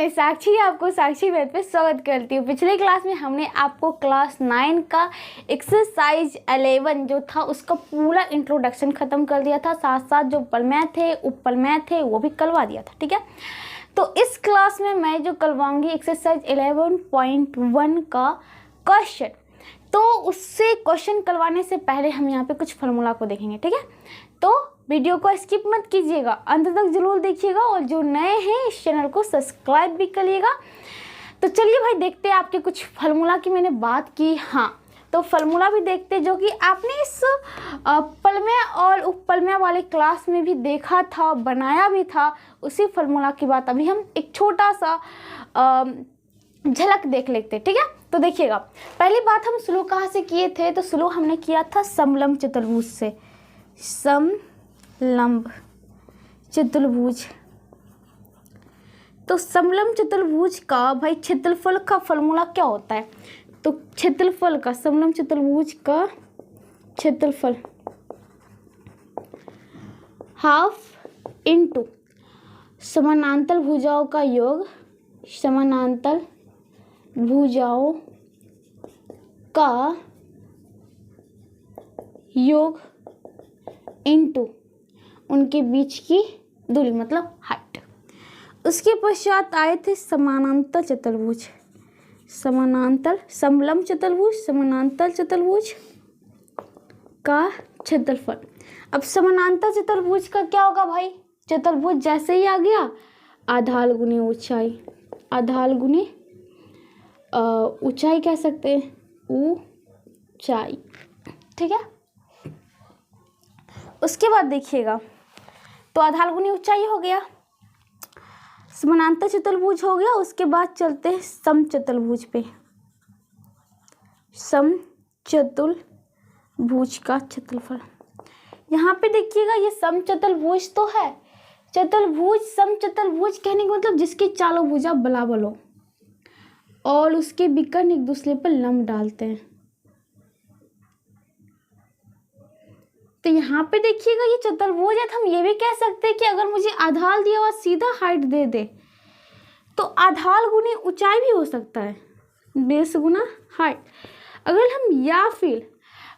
मैं साक्षी आपको साक्षी मैथ पे स्वागत करती हूँ। पिछले क्लास में हमने आपको क्लास 9 का एक्सरसाइज 11 जो था उसका पूरा इंट्रोडक्शन ख़त्म कर दिया था, साथ साथ जो प्रमेय थे उपप्रमेय थे वो भी करवा दिया था। ठीक है, तो इस क्लास में मैं जो करवाऊंगी एक्सरसाइज 11.1 का क्वेश्चन, तो उससे क्वेश्चन करवाने से पहले हम यहाँ पे कुछ फार्मूला को देखेंगे। ठीक है, तो वीडियो को स्किप मत कीजिएगा, अंत तक जरूर देखिएगा और जो नए हैं इस चैनल को सब्सक्राइब भी करिएगा। तो चलिए भाई देखते हैं आपके कुछ फार्मूला की मैंने बात की। हाँ, तो फार्मूला भी देखते जो कि आपने इस प्रमेय और उपप्रमेय वाले क्लास में भी देखा था, बनाया भी था। उसी फार्मूला की बात अभी हम एक छोटा सा झलक देख लेते। ठीक है, तो देखिएगा, पहली बात हम शुरू कहाँ से किए थे? तो शुरू हमने किया था समलंब चतुर्भुज से। समलंब चतुर्भुज, तो समलंब चतुर्भुज का भाई क्षेत्रफल का फॉर्मूला क्या होता है? तो क्षेत्रफल का, समलंब चतुर्भुज का क्षेत्रफल हाफ इंटू समानांतर भुजाओं का योग, समानांतर भुजाओं का योग इंटू उनके बीच की दूरी मतलब हाइट। उसके पश्चात आए थे समानांतर चतुर्भुज, समानांतर समलंब चतुर्भुज, समानांतर चतुर्भुज का क्षेत्रफल। अब समानांतर चतुर्भुज का क्या होगा भाई? चतुर्भुज जैसे ही आ गया, आधार गुने ऊंचाई, आधार गुने ऊंचाई कह सकते हैं, ऊंचाई। ठीक है, उसके बाद देखिएगा, तो आधार गुनी ऊंचाई हो गया, समानांतर चतुर्भुज हो गया। उसके बाद चलते हैं समचतुर्भुज पे। समचतुर्भुज का क्षेत्रफल, यहाँ पे देखिएगा ये समचतुर्भुज तो है, चतुर्भुज समचतुर्भुज कहने का मतलब जिसकी चारों भुजा बराबर हो और उसके विकर्ण एक दूसरे पर लंब डालते हैं। तो यहाँ पे देखिएगा ये चतुर्भुज है, तो हम ये भी कह सकते हैं कि अगर मुझे आधार दिया हुआ सीधा हाइट दे दे तो आधार गुने ऊंचाई भी हो सकता है, बेस गुना हाइट। अगर हम या फिर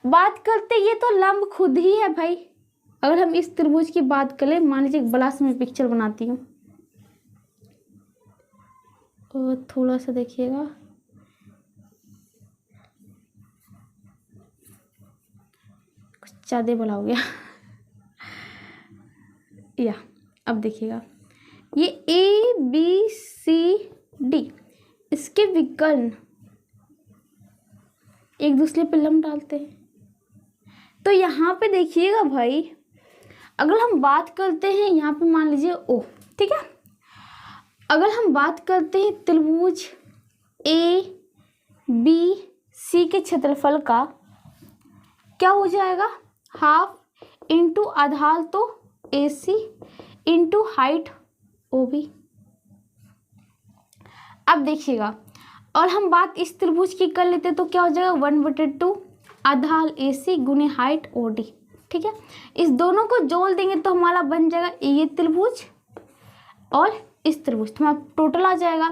बात करते, ये तो लंब खुद ही है भाई। अगर हम इस त्रिभुज की बात करें, मान लीजिए एक बड़ा सा मैं पिक्चर बनाती हूँ और थोड़ा सा देखिएगा, कुछ ज़्यादा बड़ा हो गया या अब देखिएगा, ये ए बी सी डी इसके विकर्ण एक दूसरे पे लंब डालते हैं। तो यहाँ पे देखिएगा भाई, अगर हम बात करते हैं यहाँ पे मान लीजिए ओ, ठीक है, अगर हम बात करते हैं त्रिभुज ए बी सी के क्षेत्रफल का, क्या हो जाएगा? हाफ इंटू आधार तो ए C into height O B. अब देखिएगा, और हम बात इस त्रिभुज की कर लेते तो क्या हो जाएगा? 1/2 आधार ए सी गुने हाइट ओ डी। ठीक है, इस दोनों को जोड़ देंगे तो हमारा बन जाएगा ये त्रिभुज और इस त्रिभुज, तो हमारा टोटल आ जाएगा।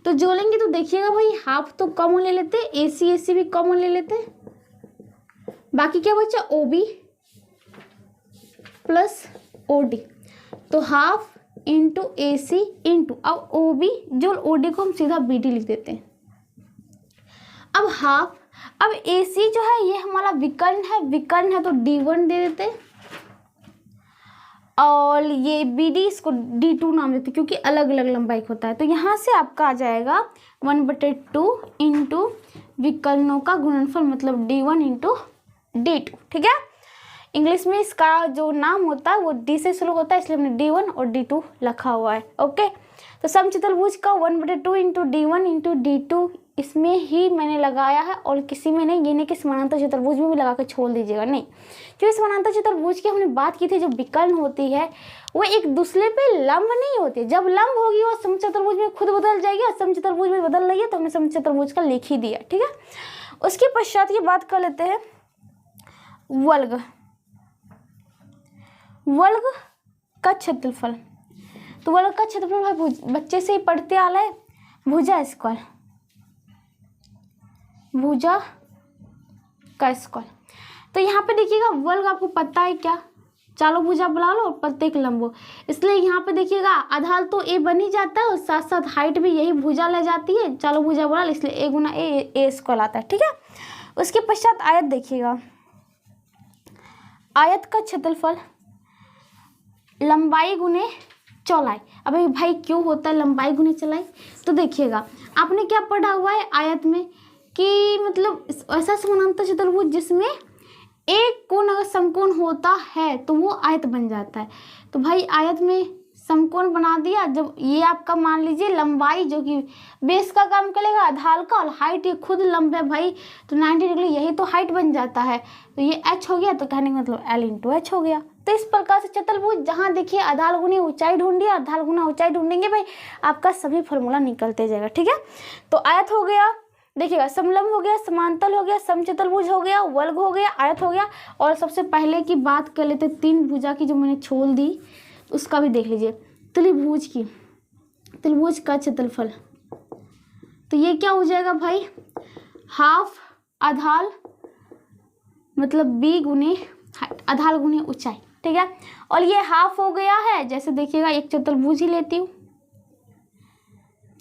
तो जोड़ेंगे तो देखिएगा भाई, हाफ तो कॉमन ले लेते, ए सी भी कॉमन ले लेते, बाकी क्या बचा? O B plus O D. तो half into A C into, अब ओ बी जो ओ डी को हम सीधा बी डी लिख देते हैं। अब हाफ, अब ए सी जो है ये हमारा विकर्ण है, विकर्ण है तो D1 दे देते और ये बी डी इसको D2 नाम देते क्योंकि अलग अलग लंबाई होता है। तो यहाँ से आपका आ जाएगा 1/2 इंटू विकर्णों का गुणनफल मतलब D1 इंटू D2। ठीक है, इंग्लिश में इसका जो नाम होता है वो डी से शुरू होता है, इसलिए हमने D1 और D2 लिखा हुआ है। ओके, तो समचतुर्भुज का 1/2 इंटू D1 इंटू D2 इसमें ही मैंने लगाया है और किसी में नहीं, ये नहीं कि समानांतर चतुर्भुज में भी लगा के छोड़ दीजिएगा, नहीं। क्योंकि समानांतर चतुर्भुज की हमने बात की थी, जो विकर्ण होती है वो एक दूसरे पे लंब नहीं होती, जब लंब होगी वो समचतुर्भुज में खुद बदल जाएगी और समचतुर्भुज में बदल रही है तो हमने समचतुर्भुज का लिख ही दिया। ठीक है, उसके पश्चात ये बात कर लेते हैं वर्ग, वर्ग का क्षेत्रफल। तो वर्ग का क्षेत्रफल भाई बच्चे से ही पढ़ते आ रहा है, भुजा स्क्वायर, भुजा का स्क्वायर। तो यहाँ पे देखिएगा वर्ग आपको पता है क्या, चारों भुजा बुला लो और प्रत्येक लंबो, इसलिए यहाँ पे देखिएगा आधार तो ए बन ही जाता है और साथ साथ हाइट भी यही भुजा ले जाती है, चारों भुजा बुला लो, इसलिए ए गुना ए स्क्वायर आता है। ठीक है, उसके पश्चात आयत देखिएगा, आयत का क्षेत्रफल लंबाई गुने चौड़ाई। अबे भाई क्यों होता है लंबाई गुने चौड़ाई, तो देखिएगा आपने क्या पढ़ा हुआ है आयत में कि मतलब ऐसा समानांतर चतुर्भुज जिसमें एक कोण अगर समकोण होता है तो वो आयत बन जाता है। तो भाई आयत में समकोण बना दिया, जब ये आपका मान लीजिए लंबाई जो कि बेस का काम करेगा आधार का, और हाइट ये खुद लंब है भाई, तो 90 डिग्री यही तो हाइट बन जाता है, तो ये h हो गया, तो कहने का मतलब l इंटू एच हो गया। तो इस प्रकार से चतुर्भुज जहाँ देखिए आधार गुनी ऊंचाई ढूंढिए, आधार गुना ऊंचाई ढूंढेंगे भाई, आपका सभी फॉर्मूला निकलते जाएगा। ठीक है, तो आयत हो गया, देखिएगा समलंब हो गया, समांतर हो गया, समचतुर्भुज हो गया, वर्ग हो गया, आयत हो गया। और सबसे पहले की बात कर लेते तीन भुजा की जो मैंने छोड़ दी, उसका भी देख लीजिए, त्रिभुज की, त्रिभुज का क्षेत्रफल, तो ये क्या हो जाएगा भाई, हाफ आधार मतलब बी गुने हाइट, आधार गुने ऊंचाई। ठीक है, और ये हाफ हो गया है, जैसे देखिएगा एक चतुर्भुज ही लेती हूँ,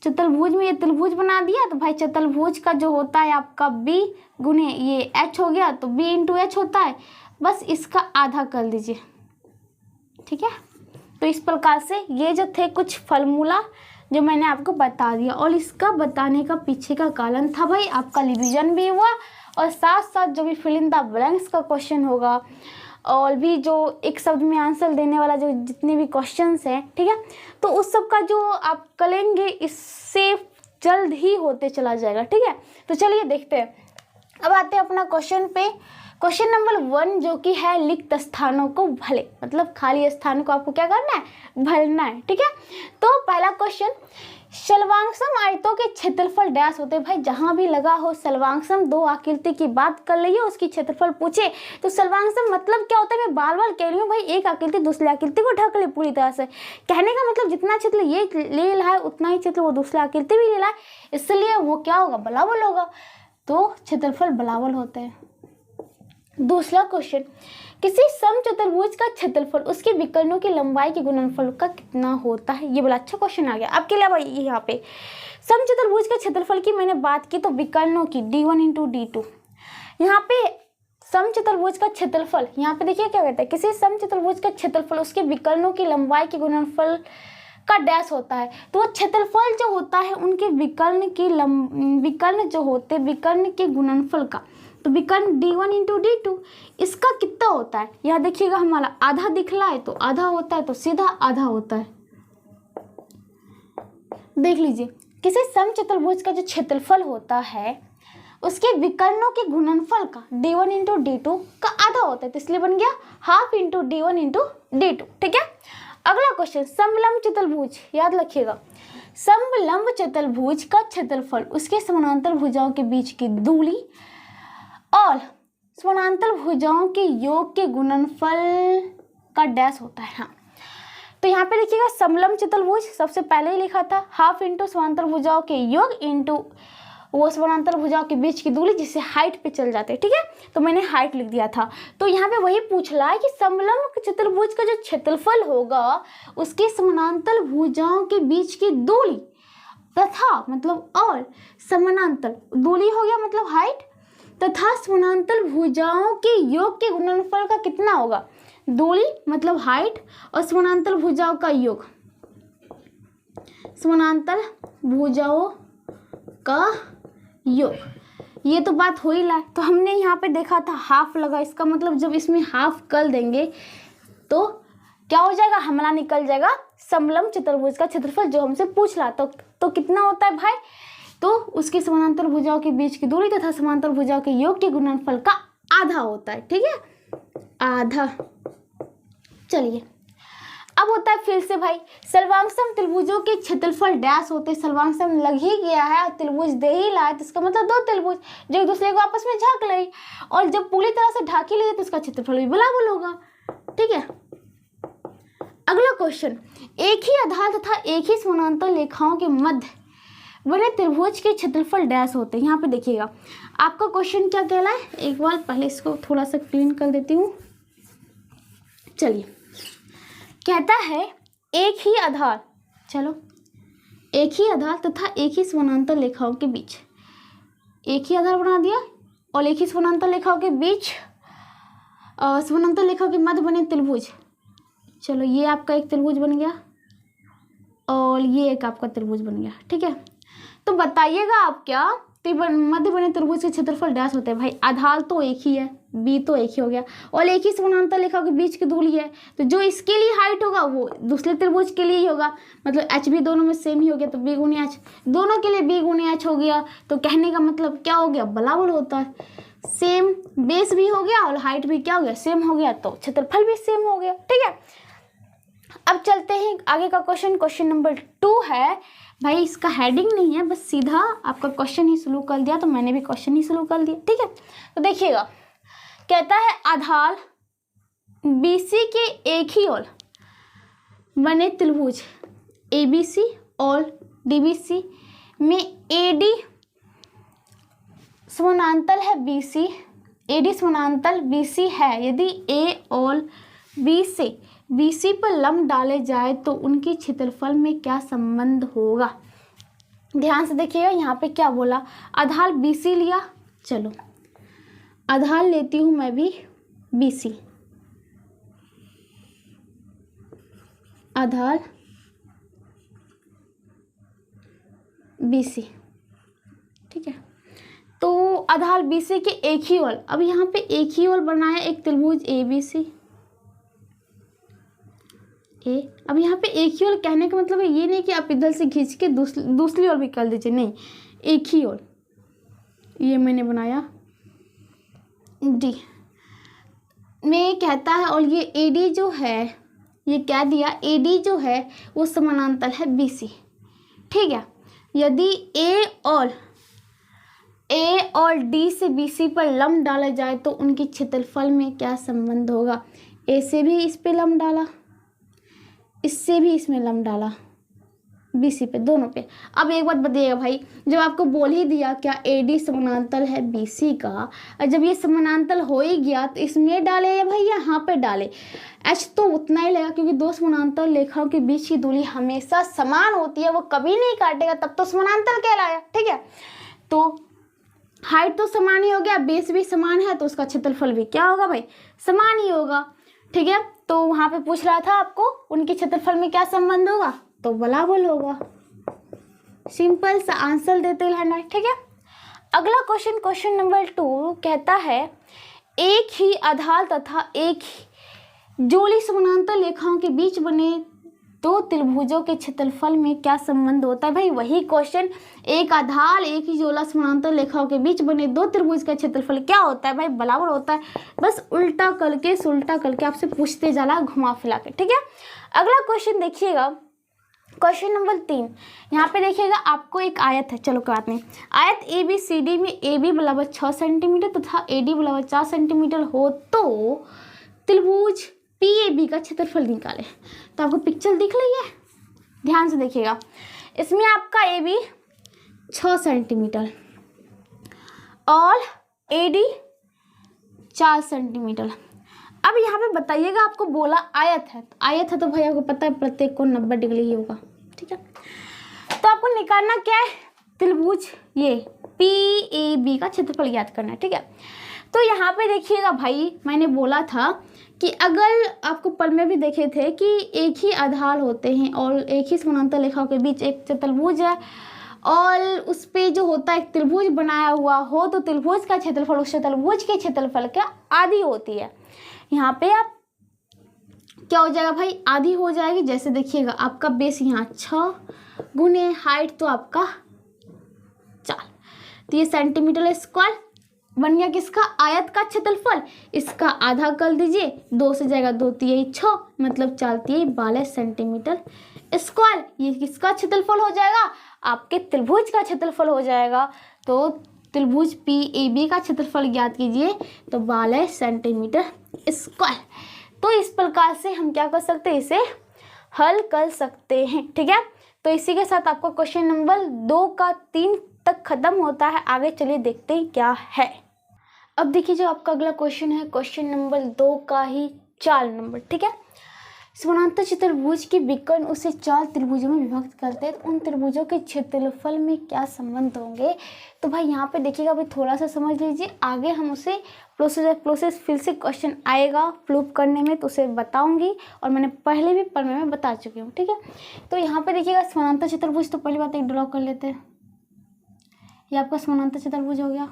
चतुर्भुज में ये त्रिभुज बना दिया, तो भाई चतुर्भुज का जो होता है आपका b गुने ये h हो गया, तो b इंटू एच होता है, बस इसका आधा कर दीजिए। ठीक है, तो इस प्रकार से ये जो थे कुछ फॉर्मूला जो मैंने आपको बता दिया, और इसका बताने का पीछे का कारण था भाई आपका रिवीजन भी हुआ, और साथ साथ जो भी फिल इन द ब्लैंक्स का क्वेश्चन होगा, और भी जो एक शब्द में आंसर देने वाला जो जितने भी क्वेश्चंस हैं, ठीक है, तो उस सब का जो आप करेंगे इससे जल्द ही होते चला जाएगा। ठीक है, तो चलिए देखते हैं। अब आते हैं अपना क्वेश्चन पे, क्वेश्चन नंबर 1 जो कि है रिक्त स्थानों को भले, मतलब खाली स्थान को आपको क्या करना है, भरना है। ठीक है, तो पहला क्वेश्चन, सर्वांगसम आयतों के क्षेत्रफल डैश होते हैं। भाई जहां भी लगा हो सर्वांगसम, दो आकृति की बात कर रही है, उसकी क्षेत्रफल पूछे तो सर्वांगसम मतलब क्या होता है, मैं बार बार कह रही हूँ भाई, एक आकृति दूसरी आकृति को ढक ले पूरी तरह से, कहने का मतलब जितना क्षेत्र ये ले रहा है उतना ही क्षेत्र वो दूसरी आकृति भी ले रहा है, इसलिए वो क्या होगा, बराबर होगा, तो क्षेत्रफल बराबर होते हैं। दूसरा क्वेश्चन, किसी समचतुर्भुज का क्षेत्रफल उसके विकर्णों की लंबाई के गुणनफल का कितना होता है। ये बड़ा अच्छा क्वेश्चन आ गया आपके लिए भाई। यहाँ पे समचतुर्भुज के क्षेत्रफल की मैंने बात की, तो विकर्णों की d1 इंटू d2, यहाँ पे समचतुर्भुज का क्षेत्रफल, यहाँ पे देखिए क्या कहता है, किसी समचतुर्भुज का क्षेत्रफल उसके विकर्णों की लंबाई के गुणनफल का डैश होता है। तो वो क्षेत्रफल जो होता है उनके विकर्ण जो होते विकर्ण के गुणनफल का, तो विकर्ण d1 इंटू d2, इसका कितना होता है, यहाँ देखिएगा हमारा आधा दिख रहा है, तो आधा होता है, तो सीधा आधा होता है। देख लीजिए, किसी समचतुर्भुज का जो क्षेत्रफल होता है उसके विकर्णों के गुणनफल का d1 इंटू d2 का आधा होता है, तो इसलिए बन गया half into d1 into d2। ठीक है, अगला क्वेश्चन, समलंब चतुर्भुज, याद रखिएगा, समलंब चतुर्भुज का क्षेत्रफल उसके समानांतर भुजाओं के बीच की दूरी और समानांतर भुजाओं के योग के गुणनफल का डैश होता है। हाँ, तो यहाँ पे देखिएगा समलंब चतुर्भुज सबसे पहले ही लिखा था, हाफ इंटू समानांतर भुजाओं के योग इंटू वो समानांतर भुजाओं के बीच की दूरी, जिससे हाइट पे चल जाते हैं। ठीक है, तो मैंने हाइट लिख दिया था। तो यहाँ पे वही पूछ रहा है कि समलंब चतुर्भुज का जो क्षेत्रफल होगा उसके समानांतर भुजाओं के बीच की दूरी तथा मतलब और समानांतर दूरी हो गया मतलब हाइट, तथा समानांतर भुजाओं के योग के गुणनफल का कितना होगा, दूरी मतलब हाइट और समानांतर भुजाओं का योग, समानांतर भुजाओं का योग, ये तो बात हो ही रहा है। तो हमने यहाँ पे देखा था हाफ लगा, इसका मतलब जब इसमें हाफ कर देंगे तो क्या हो जाएगा, हमारा निकल जाएगा समलंब चतुर्भुज का क्षेत्रफल जो हमसे पूछ रहा। तो कितना होता है भाई, तो उसके समानांतर भुजाओं के बीच की दूरी तथा समानांतर भुजाओं के योग के गुणनफल का आधा होता है। ठीक है, आधा। चलिए अब होता है फिर से भाई, सर्वांगसम त्रिभुजों के क्षेत्रफल डैश होते, सर्वांगसम लग ही गया है, त्रिभुज दे ही रहा है, तो इसका मतलब दो त्रिभुज जो एक दूसरे को आपस में झाँक ले, और जब पूरी तरह से ढाक ही लिए तो इसका क्षेत्रफल भी बराबर होगा। ठीक है, अगला क्वेश्चन, एक ही आधार तथा एक ही समानांतर रेखाओं के मध्य बने त्रिभुज के क्षेत्रफल डैश होते हैं। यहाँ पे देखिएगा आपका क्वेश्चन क्या कहला है, एक बार पहले इसको थोड़ा सा क्लीन कर देती हूँ। चलिए, कहता है एक ही आधार, चलो एक ही आधार तथा एक ही समानांतर रेखाओं के बीच, एक ही आधार बना दिया और एक ही समानांतर रेखाओं के बीच समानांतर रेखाओं के मध्य बने त्रिभुज। चलो ये आपका एक त्रिभुज बन गया और ये एक आपका त्रिभुज बन गया, ठीक है। तो बताइएगा आप क्या मध्य बने त्रिभुज के क्षेत्रफल डैश होते हैं। भाई आधार तो एक ही है, बी तो एक ही हो गया और एक ही समानांतर रेखा के बीच की दूरी है, तो जो इसके लिए हाइट होगा वो दूसरे त्रिभुज के लिए ही होगा, मतलब एच भी दोनों में सेम ही हो गया, तो बी गुणे एच, दोनों के लिए बी गुणे एच हो गया। तो कहने का मतलब क्या हो गया, बराबर होता है, सेम बेस भी हो गया और हाइट भी क्या हो गया, सेम हो गया, तो क्षेत्रफल भी सेम हो गया, ठीक है। अब चलते हैं आगे का क्वेश्चन, क्वेश्चन नंबर 2 है। भाई इसका हेडिंग नहीं है, बस सीधा आपका क्वेश्चन ही शुरू कर दिया, तो मैंने भी क्वेश्चन ही शुरू कर दिया, ठीक है। तो देखिएगा, कहता है आधार BC के एक ही ओर बने त्रिभुज ABC और DBC में AD समानांतर है BC, AD समानांतर BC है। यदि A और B से BC पर लंब डाले जाए तो उनके क्षेत्रफल में क्या संबंध होगा। ध्यान से देखिएगा, यहाँ पे क्या बोला, आधार BC लिया, चलो आधार लेती हूँ मैं भी BC, आधार BC, ठीक है। तो आधार BC के एक ही ओर, अब यहाँ पे एक ही ओर बनाया एक त्रिभुज ABC ए। अब यहाँ पे एक ही ओर कहने का मतलब है ये नहीं कि आप इधर से खींच के दूसरी ओर भी कर दीजिए, नहीं, एक ही ओर ये मैंने बनाया डी में कहता है, और ये AD जो है, ये क्या दिया, AD जो है वो समानांतर है BC, ठीक है। यदि A और D से BC पर लंब डाला जाए तो उनके क्षेत्रफल में क्या संबंध होगा। A से भी इस पे लंब डाला, इससे भी इसमें लंब डाला, BC पे, दोनों पे। अब एक बात बताइएगा भाई, जब आपको बोल ही दिया क्या AD समानांतर है BC का, और जब ये समानांतर हो ही गया तो इसमें डाले या भाई यहाँ पे डाले, H तो उतना ही लगेगा क्योंकि दो समानांतर रेखाओं के बीच की दूरी हमेशा समान होती है, वो कभी नहीं काटेगा, तब तो समानांतर कहलाया, ठीक है। तो हाइट तो समान ही हो गया, बेस भी समान है, तो उसका क्षेत्रफल भी क्या होगा भाई, समान ही होगा, ठीक है। तो वहां पे पूछ रहा था आपको उनके क्षेत्रफल में क्या संबंध होगा, तो बराबर होगा, सिंपल सा आंसर देते रहना, ठीक है। अगला क्वेश्चन, क्वेश्चन नंबर 2 कहता है एक ही आधार तथा एक ही जोड़ी समानांतर रेखाओं के बीच बने दो त्रिभुजों के क्षेत्रफल में क्या संबंध होता है। भाई वही क्वेश्चन, एक आधार एक ही जोड़ा समानांतर रेखाओं के बीच बने दो त्रिभुज का क्षेत्रफल क्या होता है, भाई बराबर होता है, बस उल्टा करके आपसे पूछते जा रहा, घुमा फिरा के, ठीक है। अगला क्वेश्चन देखिएगा, क्वेश्चन नंबर 3, यहाँ पे देखिएगा आपको एक आयत है, चलो कोई बात नहीं, आयत ABCD में AB बराबर 6 सेंटीमीटर तथा AD बराबर 4 सेंटीमीटर हो तो त्रिभुज PAB का क्षेत्रफल निकाले। तो आपको पिक्चर दिख रही है, ध्यान से देखिएगा, इसमें आपका AB 6 सेंटीमीटर और AD 4 सेंटीमीटर। अब यहाँ पे बताइएगा, आपको बोला आयत है, तो आयत है तो भाई आपको पता है प्रत्येक कोण 90 डिग्री ही होगा, ठीक है। तो आपको निकालना क्या है, त्रिभुज ये PAB का क्षेत्रफल ज्ञात करना है, ठीक है। तो यहाँ पे देखिएगा भाई, मैंने बोला था कि अगर आपको पल में भी देखे थे कि एक ही आधार होते हैं और एक ही समानांतर रेखाओं के बीच एक चतुर्भुज है और उस पे जो होता है एक त्रिभुज बनाया हुआ हो, तो त्रिभुज का क्षेत्रफल उस चतुर्भुज के क्षेत्रफल का आधी होती है। यहाँ पे आप क्या हो जाएगा भाई, आधी हो जाएगी। जैसे देखिएगा आपका बेस यहाँ 6 गुने हाइट तो आपका 4, तो ये सेंटीमीटर स्क्वायर बन गया किसका, आयत का क्षेत्रफल। इसका आधा कर दीजिए, 2 से जाएगा 2 3 6, मतलब 4 3 12 सेंटीमीटर स्क्वायर। ये किसका क्षेत्रफल हो जाएगा, आपके त्रिभुज का क्षेत्रफल हो जाएगा। तो त्रिभुज PAB का क्षेत्रफल ज्ञात कीजिए, तो 12 सेंटीमीटर स्क्वायर। तो इस प्रकार से हम क्या कर सकते हैं, इसे हल कर सकते हैं। ठीक है, तो इसी के साथ आपका क्वेश्चन नंबर 2 का 3 तक खत्म होता है। आगे चलिए देखते हैं क्या है। अब देखिए जो आपका अगला क्वेश्चन है, क्वेश्चन नंबर 2 का ही 4 नंबर। ठीक है, समानांतर चतुर्भुज के विकर्ण उसे 4 त्रिभुजों में विभक्त करते हैं, तो उन त्रिभुजों के क्षेत्रफल में क्या संबंध होंगे। तो भाई यहाँ पे देखिएगा, अभी थोड़ा सा समझ लीजिए, आगे हम उसे प्रोसेस फिर से क्वेश्चन आएगा प्रूफ करने में तो उसे बताऊंगी, और मैंने पहले भी पढ़ने में बता चुकी हूँ। ठीक है, तो यहाँ पे देखिएगा समानांतर चतुर्भुज, तो पहली बात एक ड्रॉ कर लेते हैं। ये आपका समानांतर चतुर्भुज हो गया।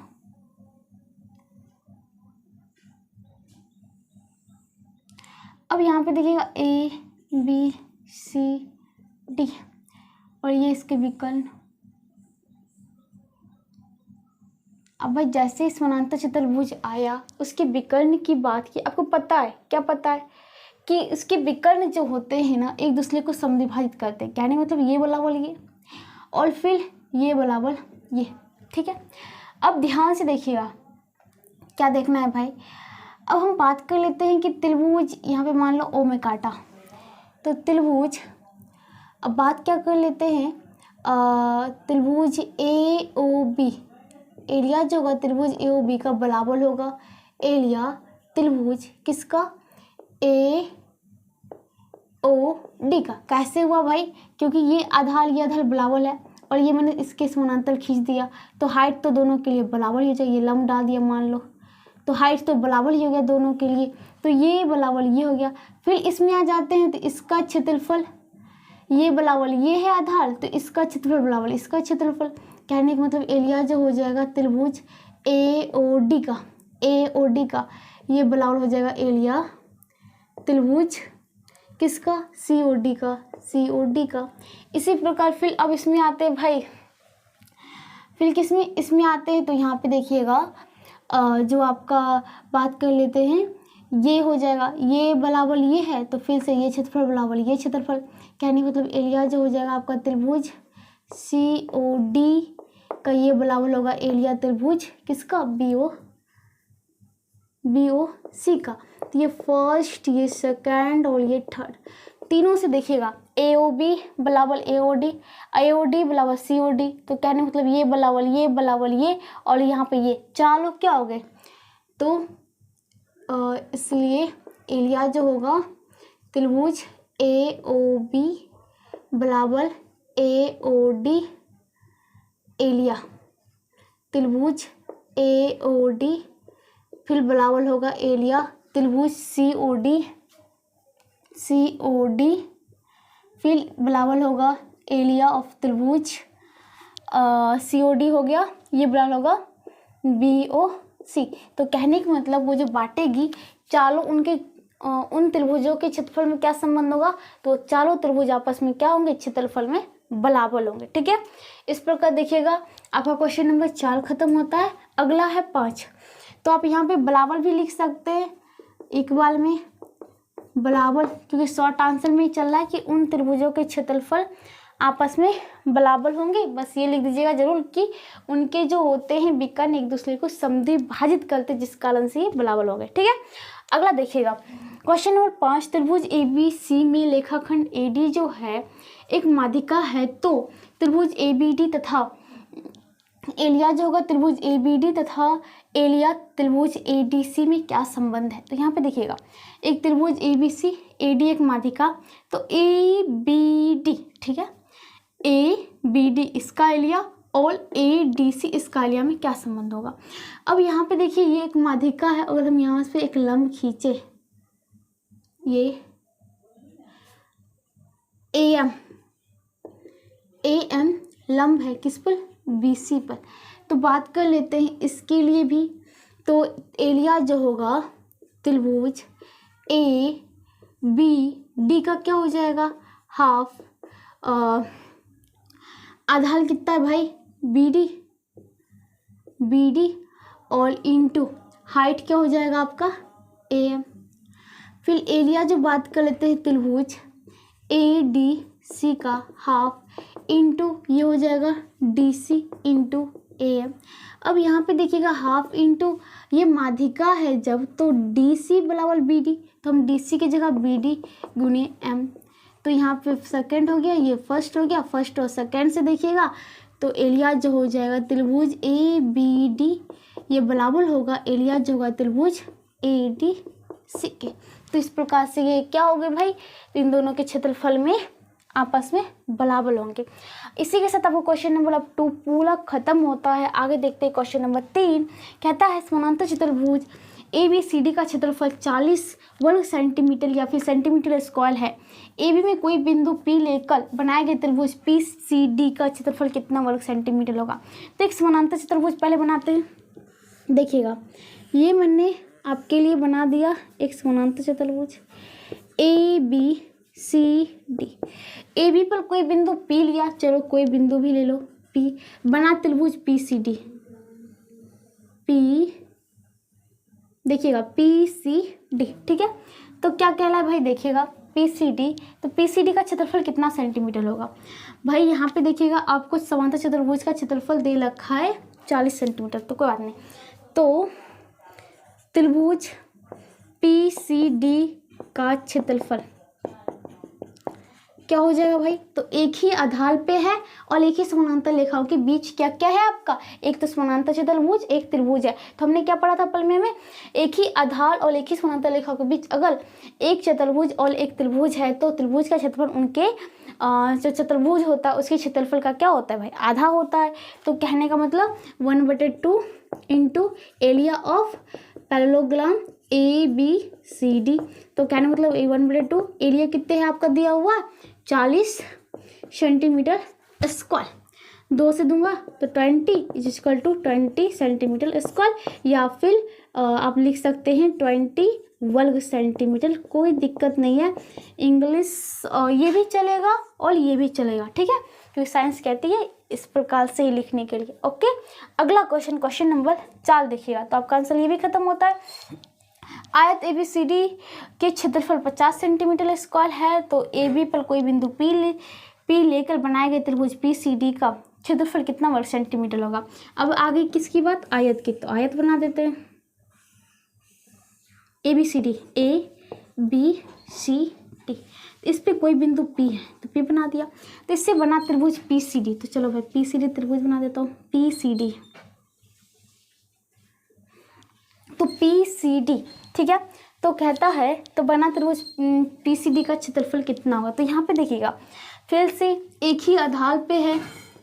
अब यहाँ पे देखिएगा A B C D और ये इसके विकर्ण। अब भाई जैसे ही समानांतर चतुर्भुज आया उसके विकर्ण की बात की, आपको पता है क्या, पता है कि उसके विकर्ण जो होते हैं ना एक दूसरे को समद्विभाजित करते हैं। कहने मतलब ये बराबर ये और फिर ये बराबर ये। ठीक है, अब ध्यान से देखिएगा क्या देखना है भाई। अब हम बात कर लेते हैं कि त्रिभुज, यहाँ पे मान लो ओ में काटा तो त्रिभुज, अब बात क्या कर लेते हैं, त्रिभुज ए ओ बी, एरिया जो होगा त्रिभुज ए ओ बी का बराबर होगा एरिया त्रिभुज किसका, ए ओ डी का। कैसे हुआ भाई, क्योंकि ये आधार बराबर है और ये मैंने इसके समानांतर खींच दिया, तो हाइट तो दोनों के लिए बराबर ही हो जाएगी। ये लंब डाल दिया मान लो, तो हाइट तो बराबर ही हो गया दोनों के लिए, तो ये बराबर ये हो गया। फिर इसमें आ जाते हैं तो इसका क्षेत्रफल, ये बराबर ये है आधार, तो इसका क्षेत्रफल बराबर इसका क्षेत्रफल। कहने का मतलब एरिया जो हो जाएगा त्रिभुज ए ओ डी का, ए ओ डी का ये बराबर हो जाएगा एरिया त्रिभुज किसका, सी ओ डी का, सी ओ डी का। इसी प्रकार फिर अब इसमें आते हैं भाई, फिर किसमें इसमें आते हैं तो यहाँ पे देखिएगा जो आपका बात कर लेते हैं, ये हो जाएगा ये बराबर ये है, तो फिर से ये क्षेत्रफल बराबर ये क्षेत्रफल। कहने का मतलब एरिया जो हो जाएगा आपका त्रिभुज सी ओ डी का ये बराबर होगा एरिया त्रिभुज किसका, बी ओ सी का। तो ये फर्स्ट, ये सेकंड और ये थर्ड, तीनों से देखिएगा ए ओ बी बराबर ए ओ डी बराबर सी ओ डी। तो कहने मतलब ये बराबर ये और यहाँ पे ये चार लोग क्या हो गए, तो इसलिए एरिया जो होगा त्रिभुज ए ओ बी बराबर ए ओ डी, एरिया त्रिभुज ए ओ डी फिर बराबर होगा एरिया त्रिभुज सी ओ डी फिर बराबर होगा एरिया ऑफ त्रिभुज सी ओ डी हो गया, ये बराबर होगा बी ओ सी। तो कहने का मतलब वो जो बांटेगी चारों उनके उन त्रिभुजों के क्षेत्रफल में क्या संबंध होगा, तो चारों त्रिभुज आपस में क्या होंगे, क्षेत्रफल में बराबर होंगे। ठीक है, इस प्रकार देखिएगा आपका क्वेश्चन नंबर 4 खत्म होता है। अगला है 5, तो आप यहाँ पे बराबर भी लिख सकते हैं एक बार में बराबर, क्योंकि शॉर्ट आंसर में ही चल रहा है कि उन त्रिभुजों के क्षेत्रफल आपस में बराबर होंगे। बस ये लिख दीजिएगा जरूर कि उनके जो होते हैं विकर्ण एक दूसरे को समद्विभाजित करते जिस कारण से ये बराबर हो गए। ठीक है, अगला देखिएगा क्वेश्चन नंबर 5, त्रिभुज ए बी सी में रेखाखंड ए डी जो है एक माध्यिका है, तो त्रिभुज ए बी डी तथा एरिया जो होगा त्रिभुज ए बी डी तथा एरिया त्रिभुज ए डी सी में क्या संबंध है। तो यहाँ पे देखिएगा एक त्रिभुज ए बी सी, ए डी एक माध्यिका, तो ए बी डी, ठीक है, ए बी डी इसका एरिया और ए डी सी इसका एरिया में क्या संबंध होगा। अब यहाँ पे देखिए ये एक माध्यिका है, अगर हम यहाँ से एक लंब खींचे, ये ए एम लंब है किस पर, बी सी पर। तो बात कर लेते हैं इसके लिए भी, तो एरिया जो होगा त्रिभुज ए बी डी का क्या हो जाएगा, हाफ, आधार कितना है भाई बी डी और इनटू हाइट क्या हो जाएगा आपका ए एम। फिर एरिया जो बात कर लेते हैं त्रिभुज ए डी सी का हाफ इंटू ये हो जाएगा D C into A M. अब यहाँ पे देखिएगा हाफ इंटू ये माध्यिका है जब, तो डी सी बराबर बी डी, तो हम डी सी की जगह बी डी गुणे एम, तो तो यहाँ पे सेकंड हो गया, ये फर्स्ट हो गया। फर्स्ट और सेकंड से देखिएगा तो एरिया जो हो जाएगा त्रिभुज ए बी डी, ये बराबर होगा एरिया जो होगा त्रिभुज ए डी सी के। तो इस प्रकार से ये क्या हो गए भाई, इन दोनों के क्षेत्रफल में आपस में बराबर होंगे। इसी के साथ आपको क्वेश्चन नंबर 2 पूरा खत्म होता है। आगे देखते हैं क्वेश्चन नंबर 3। कहता है समांतर चतुर्भुज ए बी सी डी का क्षेत्रफल 40 वर्ग सेंटीमीटर या फिर सेंटीमीटर स्क्वायर है। ए बी में कोई बिंदु पी लेकर बनाए गए त्रिभुज पी सी डी का क्षेत्रफल कितना वर्ग सेंटीमीटर होगा। तो एक समांतर चतुर्भुज पहले बनाते हैं। देखिएगा, ये मैंने आपके लिए बना दिया एक समांतर चतुर्भुज A B C D. A B पर कोई बिंदु पी लिया, चलो कोई बिंदु भी ले लो पी, बना त्रिभुज पी सी डी। पी देखिएगा पी सी डी, ठीक है। तो क्या कहला है भाई, देखिएगा पी सी डी, तो पी सी डी का क्षेत्रफल कितना सेंटीमीटर होगा भाई। यहाँ पे देखिएगा आपको समांतर चतुर्भुज का क्षेत्रफल दे रखा है 40 सेंटीमीटर, तो कोई बात नहीं। तो त्रिभुज पी सी डी का क्षेत्रफल क्या हो जाएगा भाई, तो एक ही आधार पे है और एक ही समानांतर रेखाओं के बीच क्या क्या है आपका, एक तो समानांतर चतुर्भुज एक त्रिभुज है। तो हमने क्या पढ़ा था प्रमेय में, एक ही आधार और एक ही समानांतर रेखाओं के बीच अगर एक चतुर्भुज और एक त्रिभुज है तो त्रिभुज का क्षेत्रफल उनके जो चतुर्भुज होता है उसके क्षेत्रफल का क्या होता है भाई, आधा होता है। तो कहने का मतलब 1/2 into area of parallelogram A B C D. तो कहने का मतलब 1/2 एरिया कितने है आपका दिया हुआ 40 सेंटीमीटर स्क्वायर। 2 से दूंगा तो 20 सेंटीमीटर स्क्वायर, या फिर आप लिख सकते हैं 20 वर्ग सेंटीमीटर, कोई दिक्कत नहीं है। इंग्लिश ये भी चलेगा और ये भी चलेगा, ठीक है, क्योंकि साइंस कहती है इस प्रकार से ही लिखने के लिए। ओके, अगला क्वेश्चन नंबर 4 देखिएगा, तो आपका आंसर ये भी खत्म होता है। आयत ए बी सी डी के क्षेत्रफल 50 सेंटीमीटर स्क्वायर है। तो ए बी पर कोई बिंदु पी लेकर बनाए गए त्रिभुज पी सी डी का क्षेत्रफल कितना वर्ग सेंटीमीटर होगा। अब आगे किसकी बात, आयत की, तो आयत बना देते हैं A B C D, A B C D. इस पे कोई बिंदु पी है तो पी बना दिया, तो इससे बना त्रिभुज पी सी डी। तो चलो भाई पी सी डी त्रिभुज बना देता हूँ, पी सी डी। तो पी सी डी, ठीक है, तो कहता है तो बना त्रिभुज पी सी डी का क्षेत्रफल कितना होगा। तो यहाँ पे देखिएगा फिर से एक ही आधार पे है,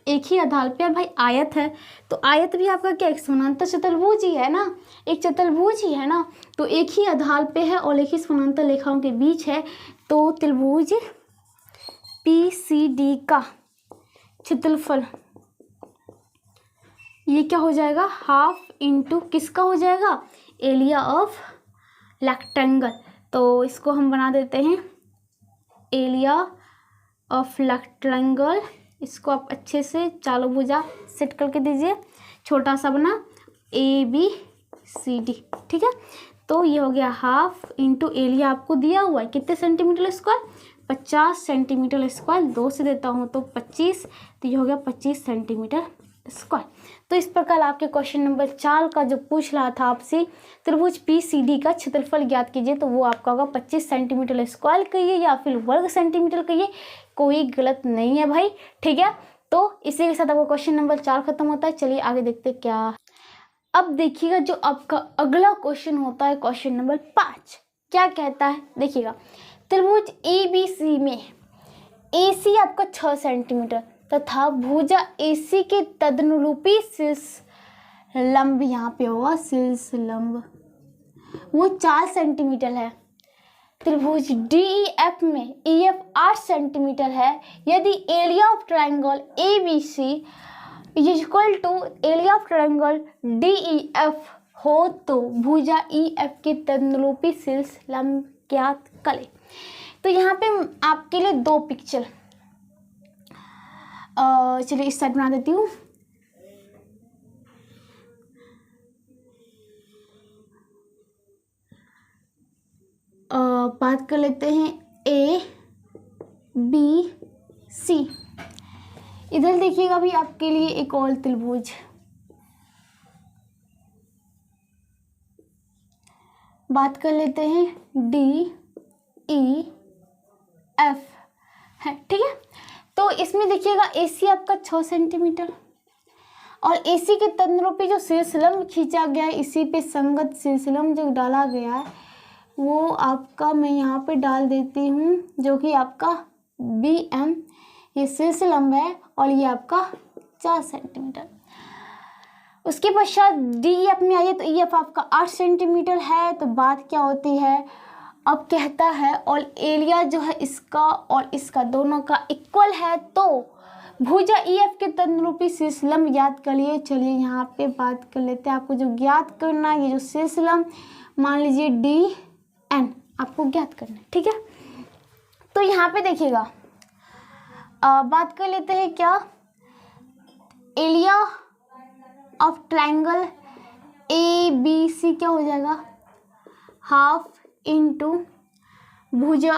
एक ही आधार पे भाई आयत है। तो आयत भी आपका क्या एक समानांतर चतुर्भुज ही है ना, एक चतुर्भुज ही है ना। तो एक ही आधार पे है और एक ही समानांतर रेखाओं के बीच है। तो त्रिभुज पी सी डी का क्षेत्रफल ये क्या हो जाएगा, हाफ इंटू किसका हो जाएगा, एरिया ऑफ रेक्टेंगल। तो इसको हम बना देते हैं एरिया ऑफ रेक्टेंगल। इसको आप अच्छे से चारों भुजा सेट करके दीजिए, छोटा सा बना ए बी सी डी, ठीक है। तो ये हो गया हाफ इंटू एरिया आपको दिया हुआ है कितने सेंटीमीटर स्क्वायर, 50 सेंटीमीटर स्क्वायर। 2 से देता हूँ तो 25, तो ये हो गया 25 सेंटीमीटर स्क्वायर। तो इस प्रकार आपके क्वेश्चन नंबर 4 का जो पूछ रहा था आपसे त्रिभुज पी सी डी का क्षेत्रफल ज्ञात कीजिए, तो वो आपका होगा 25 सेंटीमीटर स्क्वायर कहिए या फिर वर्ग सेंटीमीटर कहिए, कोई गलत नहीं है भाई, ठीक है। तो इसी के साथ आपका क्वेश्चन नंबर 4 खत्म होता है। चलिए आगे देखते क्या। अब देखिएगा जो आपका अगला क्वेश्चन होता है क्वेश्चन नंबर 5, क्या कहता है, देखिएगा त्रिभुज ए बी सी में ए सी आपका 6 सेंटीमीटर तथा भुजा AC के तदनुरूपी शीर्ष लंब, यहाँ पे होगा शीर्ष लंब, वो 4 सेंटीमीटर है। त्रिभुज DEF में EF 8 सेंटीमीटर है। यदि area of triangle ABC is equal to area of triangle DEF हो तो भुजा EF के तदनुरूपी शीर्ष लंब ज्ञात करें। तो यहाँ पे आपके लिए 2 पिक्चर, चलिए इस साइड बना देती हूँ। बात कर लेते हैं A B C। इधर देखिएगा भी आपके लिए एक और त्रिभुज, बात कर लेते हैं D E F। है, ठीक है। तो इसमें देखिएगा AC आपका 6 सेंटीमीटर और AC के तंत्रों जो शीर्षलंब खींचा गया है, इसी पे संगत शीर्षलंब जो डाला गया है वो आपका मैं यहाँ पे डाल देती हूँ, जो कि आपका BM ये शीर्षलंब है और ये आपका 4 सेंटीमीटर। उसके पश्चात DEF में आइए तो EF आपका 8 सेंटीमीटर है। तो बात क्या होती है, अब कहता है और एरिया जो है इसका और इसका दोनों का इक्वल है, तो भुजा EF के तंत्रूपी शीर्षलंब याद कर लिए। चलिए यहाँ पे बात कर लेते हैं। आपको जो ज्ञात करना है, ये जो शीर्षलंब मान लीजिए DN आपको ज्ञात करना है, ठीक है। तो यहाँ पे देखिएगा बात कर लेते हैं क्या, एरिया ऑफ ट्रायंगल ABC क्या हो जाएगा, हाफ इंटू भुजा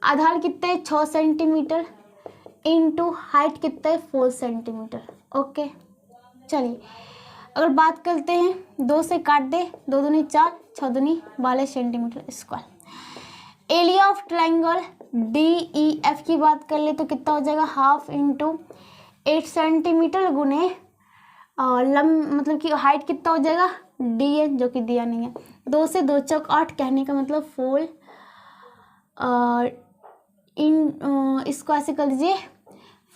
आधार कितना है 6 सेंटीमीटर इंटू हाइट कितना है 4 सेंटीमीटर। ओके, चलिए अगर बात करते हैं 2 से काट दे, 2 दूनी 4, 6 दूनी 12 centimetre square. Area of triangle DEF की बात कर ले तो कितना हो जाएगा, हाफ इंटू 8 सेंटीमीटर गुने मतलब कि हाइट कितना हो जाएगा DN, जो कि दिया नहीं है। 2 से 2 चौक 8 कहने का मतलब 4 इसको ऐसे कर दीजिए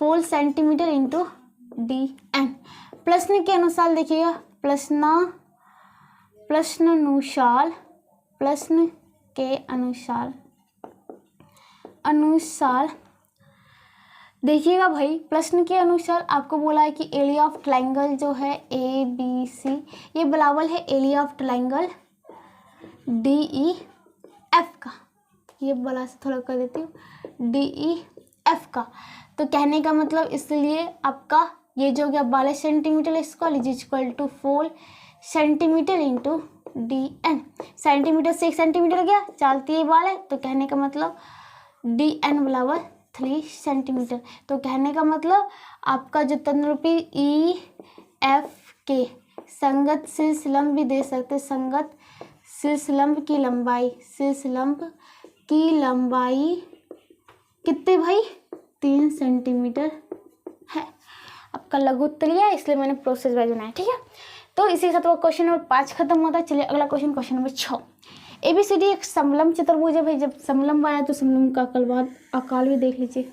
4 सेंटीमीटर इंटू DN। प्रश्न के अनुसार देखिएगा, प्रश्न के अनुसार देखिएगा भाई, प्रश्न के अनुसार आपको बोला है कि एरिया ऑफ ट्रायंगल जो है ABC ये बराबर है एरिया ऑफ ट्रायंगल DEF का। ये बड़ा से थोड़ा कर देती हूँ, DEF का। तो कहने का मतलब इसलिए आपका ये जो गया 12 centimetre square is equal to 4 centimetre into DN। Centimetre से 1 सेंटीमीटर गया, चालती है बाल है, तो कहने का मतलब DN बराबर 3 सेंटीमीटर। तो कहने का मतलब आपका जो तंत्रूपी EF के संगत शीर्षलंब भी दे सकते, संगत शीर्षलंब की लंबाई कितने भाई 3 सेंटीमीटर है। आपका लघु उत्तर है, इसलिए मैंने प्रोसेस वाइज बनाया, ठीक है। तो इसी के साथ वो क्वेश्चन नंबर 5 खत्म होता है। चलिए अगला क्वेश्चन नंबर 6। ABCD एक समलंब चतुर्भुज है भाई। जब समलंब आया तो समलंब का आकार भी देख लीजिए।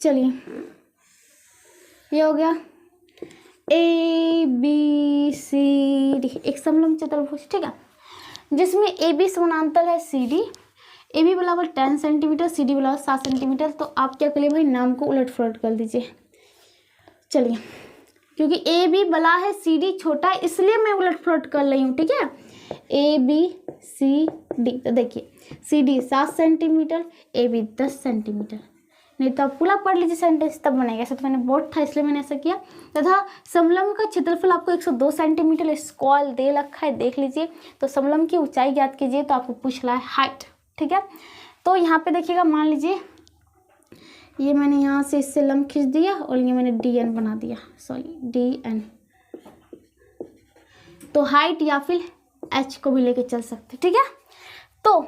चलिए ये हो गया ABCD एक समलंब चतुर्भुज, ठीक है, जिसमें AB समानांतर है CD। AB बराबर 10 सेंटीमीटर, CD बराबर 7 सेंटीमीटर। तो आप क्या करिए भाई, नाम को उलट पुलट कर दीजिए। चलिए क्योंकि AB बड़ा है CD छोटा है, इसलिए मैं उलट पुलट कर रही हूँ, ठीक है। ABCD तो देखिए CD 7 सेंटीमीटर, AB 10 सेंटीमीटर। नहीं तो आप पूरा पढ़ लीजिए सेंटेंस, तब बनेगा। ऐसा तो मैंने बोर्ड था इसलिए मैंने ऐसा किया। तथा समलंब का क्षेत्रफल आपको 102 सेंटीमीटर स्क्वायर दे रखा है, देख लीजिए। तो समलंब की ऊंचाई ज्ञात कीजिए, तो आपको पूछ रहा है हाइट, ठीक है। तो यहाँ पे देखिएगा, मान लीजिए ये मैंने यहाँ से इससे लंब खींच दिया और ये मैंने DN बना दिया, DN। तो हाइट या फिर H को भी लेके चल सकते, ठीक है। तो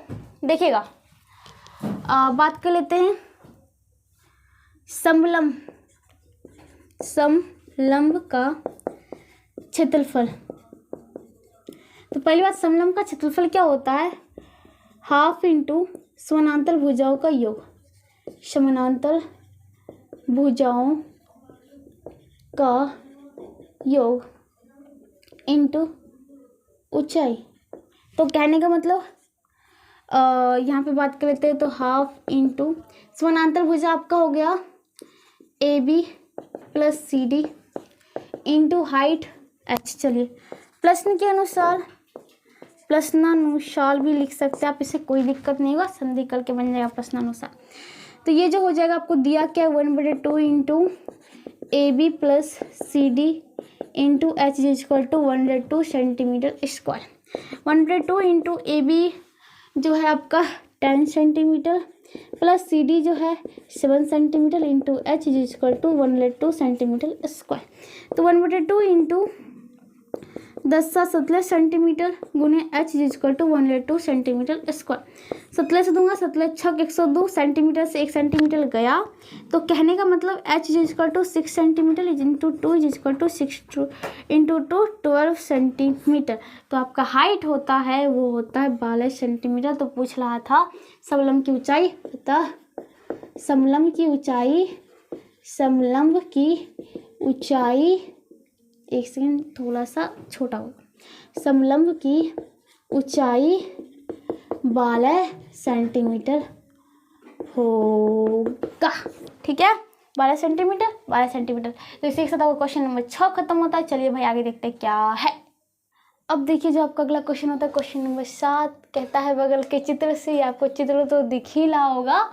देखिएगा बात कर लेते हैं समलंब का क्षेत्रफल। तो पहली बात, समलंब का क्षेत्रफल क्या होता है, हाफ इंटू समानांतर भुजाओं का योग, समानांतर भुजाओं का योग इंटू ऊंचाई। तो कहने का मतलब यहाँ पे बात कर लेते हैं, तो हाफ इंटू समानांतर भुजा आपका हो गया AB plus CD into height H। चलिए प्रश्नानुसार भी लिख सकते हैं आप, इसे कोई दिक्कत नहीं होगा, संधि करके बन जाएगा प्रश्नानुसार। तो ये जो हो जाएगा आपको दिया क्या, 1/2 into AB plus CD into H is equal to 1/2 centimetre square. 1/2 into AB जो है आपका 10 सेंटीमीटर प्लस CD जो है 7 centimetre into H is equal to 1/2 centimetre square. तो 1/2 इंटू 10×17 सेंटीमीटर गुने h equal to 1/2 centimetre square. 17 से दूंगा, 17×6 102 centimetre से 1 सेंटीमीटर गया, तो कहने का मतलब h equal to 6 centimetre into 2 equal to 6 into 2 12 centimetre. तो आपका हाइट होता है वो होता है 12 सेंटीमीटर। तो पूछ रहा था समलंब की ऊंचाई, अतः समलंब की ऊंचाई एक सेकंड थोड़ा सा छोटा होगा, समलंब की ऊंचाई 12 सेंटीमीटर होगा। ठीक है, 12 सेंटीमीटर। तो इसी के साथ आपका क्वेश्चन नंबर 6 खत्म होता है। चलिए भाई आगे देखते हैं क्या है। अब देखिए जो आपका अगला क्वेश्चन होता है क्वेश्चन नंबर 7, कहता है बगल के चित्र से, आपको चित्र तो दिख ही रहा होगा,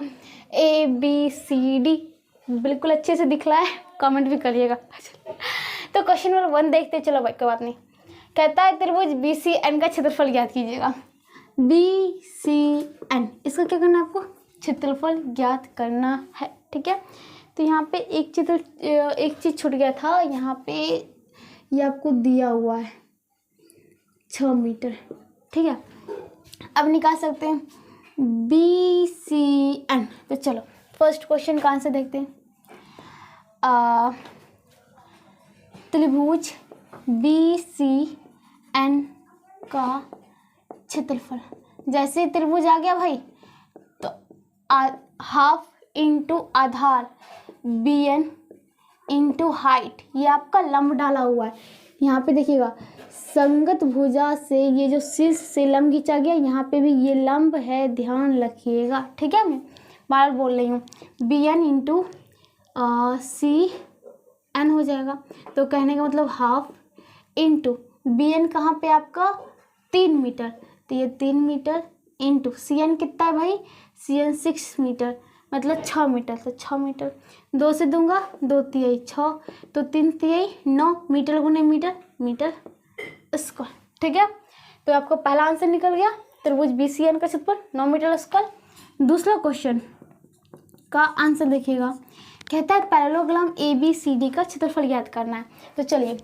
ABCD बिल्कुल अच्छे से दिख रहा है, कमेंट भी करिएगा। तो क्वेश्चन नंबर 1 देखते हैं। चलो भाई कोई बात नहीं। कहता है त्रिभुज BCN का क्षेत्रफल ज्ञात कीजिएगा। BCN, इसका क्या करना है आपको? क्षेत्रफल ज्ञात करना है। ठीक है, तो यहाँ पे एक चीज छूट गया था, यहाँ पे ये आपको दिया हुआ है 6 मीटर। ठीक है, अब निकाल सकते हैं BCN। तो चलो फर्स्ट क्वेश्चन का आंसर देखते हैं। त्रिभुज BCN का क्षेत्रफल, जैसे त्रिभुज आ गया भाई तो हाफ इंटू आधार BN इंटू हाइट, ये आपका लंब डाला हुआ है। यहाँ पे देखिएगा संगत भुजा से ये जो शीर्ष से लंब खींचा गया, यहाँ पे भी ये लंब है, ध्यान रखिएगा। ठीक है, मैं बार बोल रही हूँ, BN इंटू CN हो जाएगा। तो कहने का मतलब हाफ इंटू BN कहाँ पे आपका 3 मीटर, तो ये 3 मीटर इंटू CN कितना है भाई? CN 6 मीटर, मतलब 6 मीटर। तो 6 मीटर 2 से दूंगा, 2 तिहाई 6, तो 3 तिहाई 9 मीटर गुने मीटर स्क्वायर। ठीक है, तो आपको पहला आंसर निकल गया, त्रिभुज BCN का क्षेत्रफल 9 मीटर स्क्वायर। दूसरा क्वेश्चन का आंसर देखिएगा, कहता है पैरेललोग्राम ABCD का क्षेत्रफल ज्ञात करना है। तो चलिए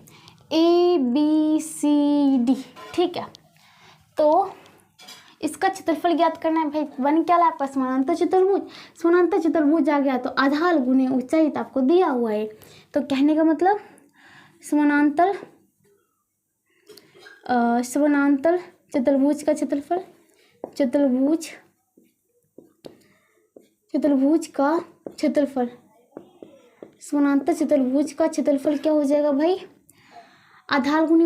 ABCD, ठीक है, तो इसका क्षेत्रफल ज्ञात करना है भाई। बन क्या आपका समानांतर चतुर्भुज आ गया, तो आधार गुने ऊंचाई तो आपको दिया हुआ है। तो कहने का मतलब समानांतर चतुर्भुज का क्षेत्रफल, समानांतर चतुर्भुज का क्षेत्रफल क्या हो जाएगा भाई? आधार गुने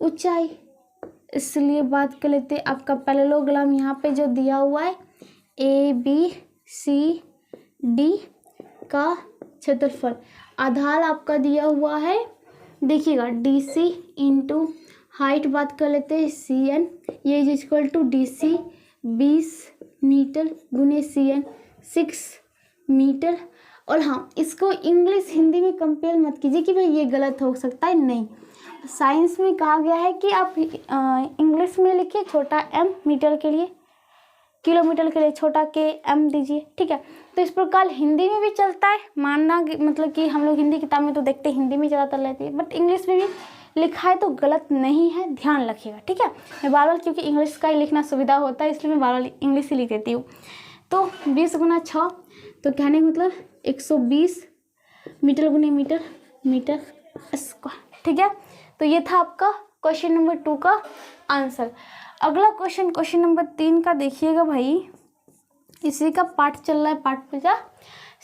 ऊंचाई। इसलिए बात कर लेते आपका पैरेललोग्राम यहाँ पे जो दिया हुआ है ABCD का क्षेत्रफल, आधार आपका दिया हुआ है, देखिएगा DC इंटू हाइट बात कर लेते हैं CN, ये इक्वल टू DC 20 मीटर गुने CN 6 मीटर। और हाँ, इसको इंग्लिश हिंदी में कंपेयर मत कीजिए कि भाई ये गलत हो सकता है, नहीं। साइंस में कहा गया है कि आप इंग्लिश में लिखिए छोटा m मीटर के लिए, किलोमीटर के लिए छोटा k m दीजिए। ठीक है, तो इस प्रकार हिंदी में भी चलता है, मानना मतलब कि हम लोग हिंदी किताब में तो देखते हैं हिंदी में ज़्यादातर रहती है, बट इंग्लिश में भी लिखा है तो गलत नहीं है, ध्यान रखिएगा। ठीक है, मैं बार क्योंकि इंग्लिश का ही लिखना सुविधा होता है इसलिए मैं बार इंग्लिश ही लिख देती हूँ। तो 20 गुना 6, तो कहने का मतलब 120 मीटर गुने मीटर स्क्वायर। ठीक है, तो ये था आपका क्वेश्चन नंबर 2 का आंसर। अगला क्वेश्चन नंबर 3 का देखिएगा भाई, इसी का पार्ट चल रहा है, पार्ट पूजा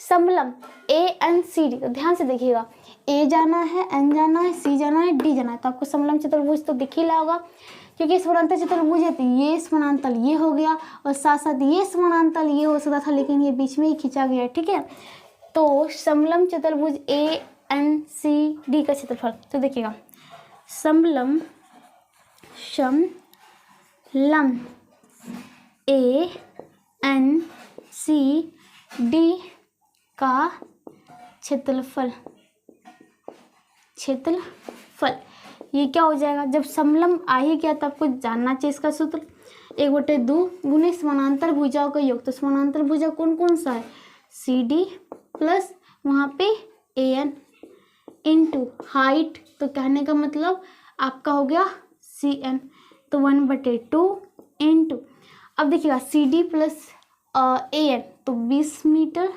समलंब ANCD। तो ध्यान से देखिएगा, A जाना है, N जाना है, C जाना है, D जाना है। तो आपको समलंब चतुर्भुज तो दिख ही रहा होगा, क्योंकि समानांतर चतुर्भुज है तो ये समानांतर ये हो गया और साथ साथ ये समानांतर ये हो सकता था, लेकिन ये बीच में ही खींचा गया है। ठीक है, तो समलंब चतुर्भुज ANCD का क्षेत्रफल, तो देखिएगा समलंब ANCD का क्षेत्रफल ये क्या हो जाएगा? जब समलंब आ ही गया तो आपको जानना चाहिए इसका सूत्र, 1/2 गुने समानांतर भुजाओं का योग। तो समानांतर भुजा कौन कौन सा है? CD प्लस वहाँ पे AN, इंटू हाइट, तो कहने का मतलब आपका हो गया CN, तो 1/2 इंटू, अब देखिएगा CD प्लस AN, तो 20 मीटर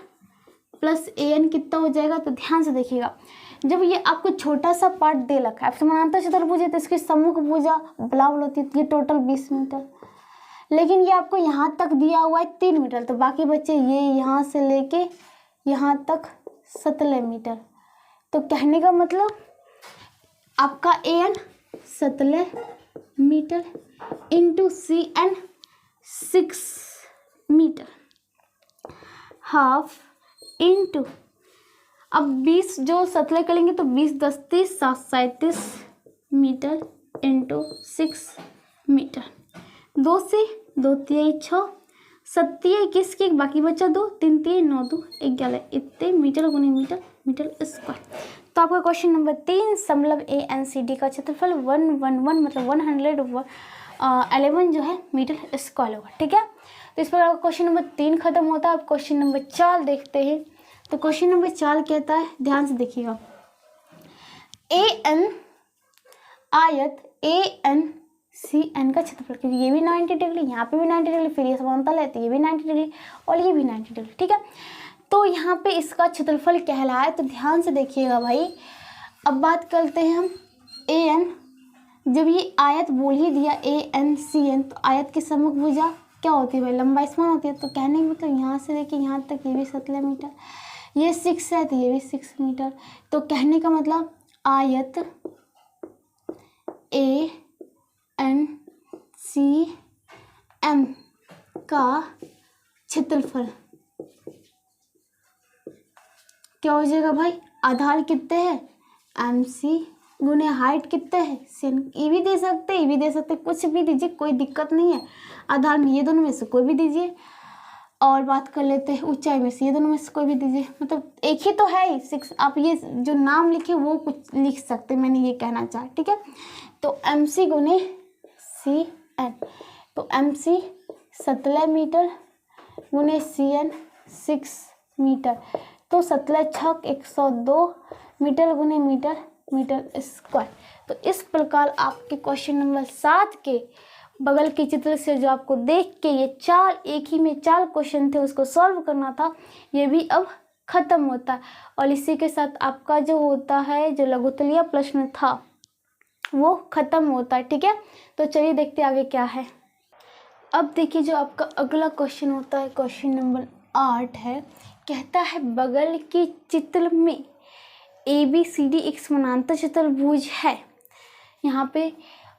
प्लस AN कितना हो जाएगा, तो ध्यान से देखिएगा, जब ये आपको छोटा सा पार्ट दे रखा है, समानांतर चतुर्भुज है तो इसकी सम्मुख भुजा बराबर होती है, ये टोटल 20 मीटर, लेकिन ये आपको यहाँ तक दिया हुआ है 3 मीटर, तो बाकी बच्चे ये यहाँ से लेके यहाँ तक 17 मीटर, तो कहने का मतलब आपका AN 17 metre into CN 6 metre half into, अब 20 जो 17 करेंगे तो 20 10 30 7 37 मीटर इंटू 6 मीटर, 2 से 2 3 6 7 21 की बाकी बचा 2 3 3 9 2 11 इतने मीटर गुने मीटर मीटर स्क्वायर। तो आपका क्वेश्चन नंबर 3 समलंब ANCD का क्षेत्रफल 111 मतलब 111 जो है मीटर स्क्वायर होगा। ठीक है, तो इस प्रकार क्वेश्चन नंबर 3 खत्म होता है। अब क्वेश्चन नंबर 4 देखते हैं। तो क्वेश्चन नंबर 4 कहता है, ध्यान से देखिएगा, AN आयत ANCN का क्षेत्रफल, क्योंकि ये भी 90 डिग्री, यहाँ पे भी 90 डिग्री, फिर ये समांतर है तो ये भी 90 डिग्री और ये भी 90 डिग्री। ठीक है, तो यहाँ पे इसका क्षेत्रफल कहलाए, तो ध्यान से देखिएगा भाई। अब बात करते हैं हम AN, जब ये आयत बोल ही दिया ANCN, तो आयत की सम्मुख भुजा क्या होती है भाई, लंबाई समान होती है, तो कहने का मतलब यहाँ से लेके यहाँ तक ये भी 17 मीटर, ये 6 है तो ये भी 6 मीटर, तो कहने का मतलब आयत ANCM का क्षेत्रफल क्या हो जाएगा भाई, आधार कितने हैं MC गुने हाइट कितने हैं CN, ये भी दे सकते, ये भी दे सकते, कुछ भी दीजिए, कोई दिक्कत नहीं है। आधार में ये दोनों में से कोई भी दीजिए, और बात कर लेते हैं ऊंचाई में से ये दोनों में से कोई भी दीजिए, मतलब एक ही तो है ही 6। आप ये जो नाम लिखे वो कुछ लिख सकते, मैंने ये कहना चाहा। ठीक है, तो MC गुने CN, तो MC 17 मीटर गुने CN 6 मीटर, तो 17 छक 102 मीटर गुने मीटर मीटर स्क्वायर। तो इस प्रकार आपके क्वेश्चन नंबर 7 के बगल के चित्र से जो आपको देख के ये एक ही में 4 क्वेश्चन थे उसको सॉल्व करना था, ये भी अब खत्म होता है। और इसी के साथ आपका जो होता है जो लघुत्तरीय प्रश्न था वो खत्म होता है। ठीक है, तो चलिए देखते आगे क्या है। अब देखिए जो आपका अगला क्वेश्चन होता है, क्वेश्चन नंबर 8 है। कहता है बगल के चित्र में ABCD एक समानांतर चतुर्भुज है यहाँ पे,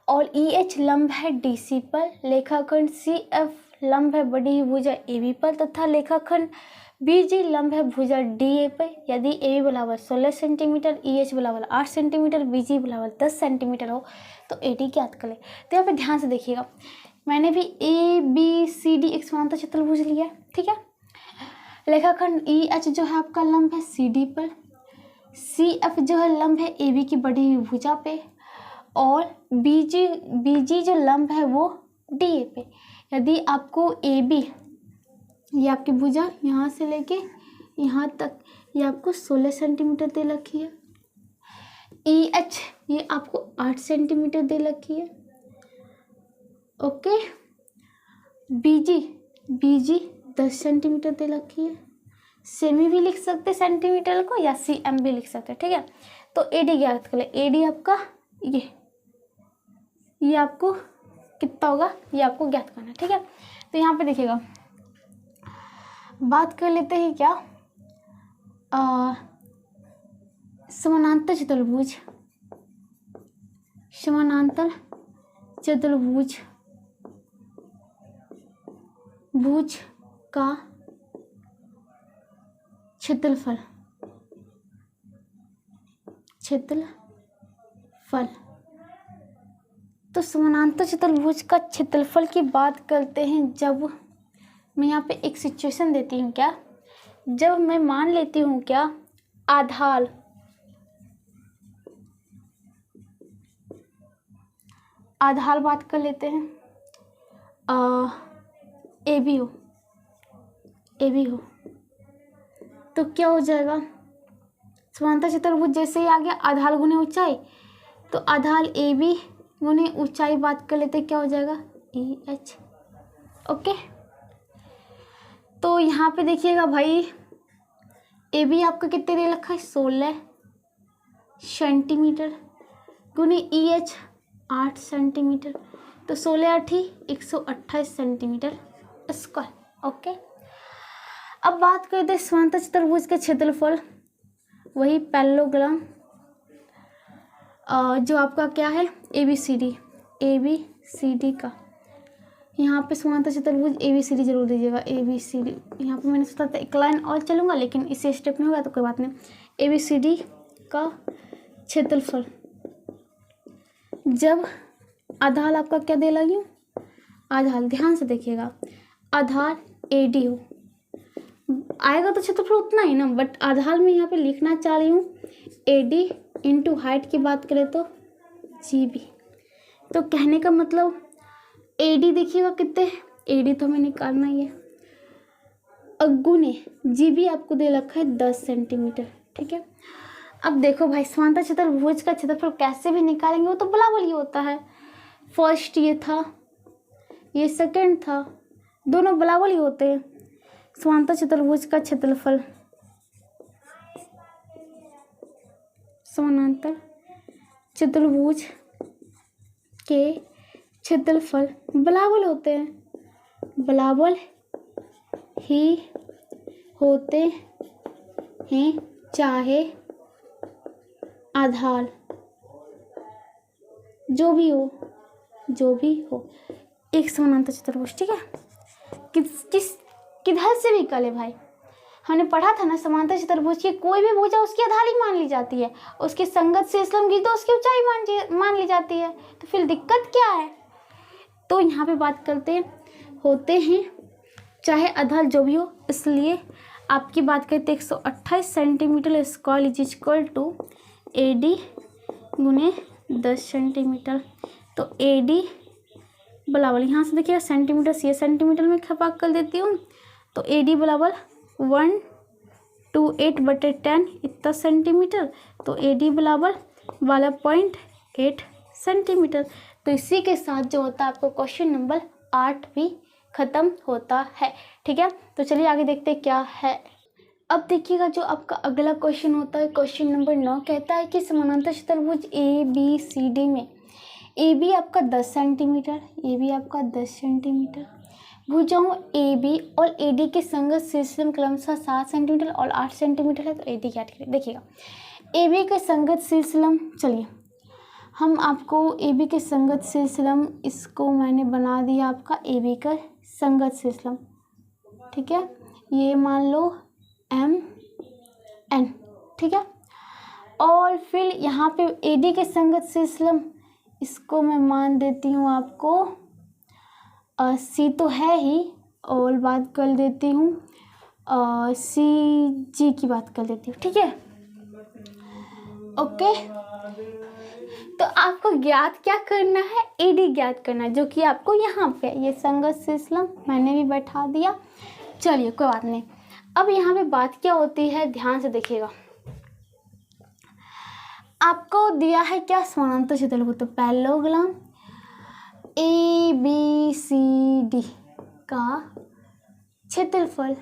और EH लंब है DC पर, रेखाखंड CF लंब है बड़ी भुजा AB पर, तथा रेखाखंड BG लंब है भुजा DA पर। यदि AB बराबर 16 सेंटीमीटर, EH बराबर 8 सेंटीमीटर, BG बराबर 10 सेंटीमीटर हो तो AD ज्ञात करें। तो यहाँ पे ध्यान से देखिएगा, मैंने भी ABCD एक समानांतर चतुर्भुज लिया। ठीक है, रेखाखंड EH जो है आपका लंब है CD पर, CF जो है लंब है AB की बड़ी हुई भुजा पे, और BG जो लंब है वो DA पे। यदि आपको AB ये आपकी भुजा यहाँ से लेके यहाँ तक ये आपको 16 सेंटीमीटर दे रखी है, EH ये आपको 8 सेंटीमीटर दे रखी है। ओके, BG 10 सेंटीमीटर दे रखी है। सेमी भी लिख सकते सेंटीमीटर को, या CM भी लिख सकते। ठीक है, तो AD ज्ञात कर ले। AD आपका ये आपको कितना होगा ये आपको ज्ञात करना। ठीक है, तो यहाँ पे देखिएगा, बात कर लेते हैं क्या, समानांतर चतुर्भुज भुज का क्षेत्रफल तो समानांतर चतुर्भुज का क्षेत्रफल की बात करते हैं। जब मैं यहाँ पे एक सिचुएशन देती हूँ क्या, जब मैं मान लेती हूँ क्या आधार बात कर लेते हैं, AB हो, तो क्या हो जाएगा, समांतर चतुर्भुज जैसे ही आ गया आधार गुने ऊंचाई, तो आधार ए बी गुने ऊंचाई बात कर लेते क्या हो जाएगा ई एच। ओके, तो यहाँ पे देखिएगा भाई ए बी आपका कितने दे रखा है 16 सेंटीमीटर गुने ई एच 8 सेंटीमीटर, तो 16 8 128 सेंटीमीटर स्क्वायर। ओके, अब बात करते हैं समांतर चतुर्भुज के क्षेत्रफल, वही पैरेललोग्राम जो आपका क्या है ए बी सी डी का। यहाँ पे समांतर चतुर्भुज ए बी सी डी जरूर दीजिएगा, ए बी सी डी। यहाँ पे मैंने सोचा था एक लाइन और चलूँगा, लेकिन इसी स्टेप में होगा तो कोई बात नहीं। ए बी सी डी का क्षेत्रफल, जब आधार आपका क्या दे लगी हूँ, आधार ध्यान से देखिएगा, आधार ए डी हो आएगा तो क्षेत्रफल उतना ही ना, बट आधार में यहाँ पे लिखना चाह रही हूँ ए डी इंटू हाइट की बात करें तो जी बी। तो कहने का मतलब ए डी देखिएगा कितने, ए डी तो हमें निकालना ही है, गुने जी बी आपको दे रखा है 10 सेंटीमीटर। ठीक है, अब देखो भाई समांतर चतुर्भुज का क्षेत्रफल कैसे भी निकालेंगे, वो तो बराबर ही होता है। फर्स्ट ये था, ये सेकंड था, दोनों बराबर ही होते हैं। समांतर चतुर्भुज का क्षेत्रफल, समानांतर चतुर्भुज के क्षेत्रफल बराबर होते हैं, बराबर ही होते हैं, चाहे आधार जो भी हो एक समानांतर चतुर्भुज। ठीक है, किधर से भी कले भाई, हमने पढ़ा था ना समांतर चतुर्भुज की कोई भी भुजा उसकी आधार ही मान ली जाती है, उसकी संगत से इसलम की तो उसकी ऊंचाई मान ली जाती है, तो फिर दिक्कत क्या है। तो यहाँ पे बात करते होते हैं चाहे आधार जो भी हो, इसलिए आपकी बात करते 128 centimetre square is equal to A D गुने 10 सेंटीमीटर। तो ए डी बराबर, यहाँ से देखिएगा सेंटीमीटर से ये सेंटीमीटर में खपाक कर देती हूँ, तो ए डी बराबर 128/10 इतना सेंटीमीटर, तो ए डी बराबर 12.8 सेंटीमीटर। तो इसी के साथ जो होता है आपको क्वेश्चन नंबर 8 भी खत्म होता है। ठीक है, तो चलिए आगे देखते हैं क्या है। अब देखिएगा जो आपका अगला क्वेश्चन होता है, क्वेश्चन नंबर 9 कहता है कि समानांतर चतुर्भुज ए बी सी डी में ए बी आपका 10 सेंटीमीटर, ए बी आपका 10 सेंटीमीटर, भुजाओं ए बी और ए डी के संगत शीर्षम क्रमशः 7 सेंटीमीटर और 8 सेंटीमीटर है, तो ए डी क्या करें। देखिएगा ए बी के संगत शीर्षम, चलिए हम आपको ए बी के संगत शीर्षम, इसको मैंने बना दिया आपका ए बी का संगत शीर्षम। ठीक है, ये मान लो एम एन। ठीक है, और फिर यहाँ पे ए डी के संगत शीर्षम, इसको मैं मान देती हूँ आपको सी तो है ही, और बात कर देती हूँ सी जी की बात कर देती हूँ। ठीक है, ओके, तो आपको ज्ञात क्या करना है, ए डी ज्ञात करना है, जो कि आपको यहाँ पे ये संगत शीर्षम मैंने भी बैठा दिया। चलिए कोई बात नहीं, अब यहाँ पे बात क्या होती है ध्यान से देखिएगा। आपको दिया है क्या समानांतर चतुर्भुज, तो parallelogram A B C D का क्षेत्रफल,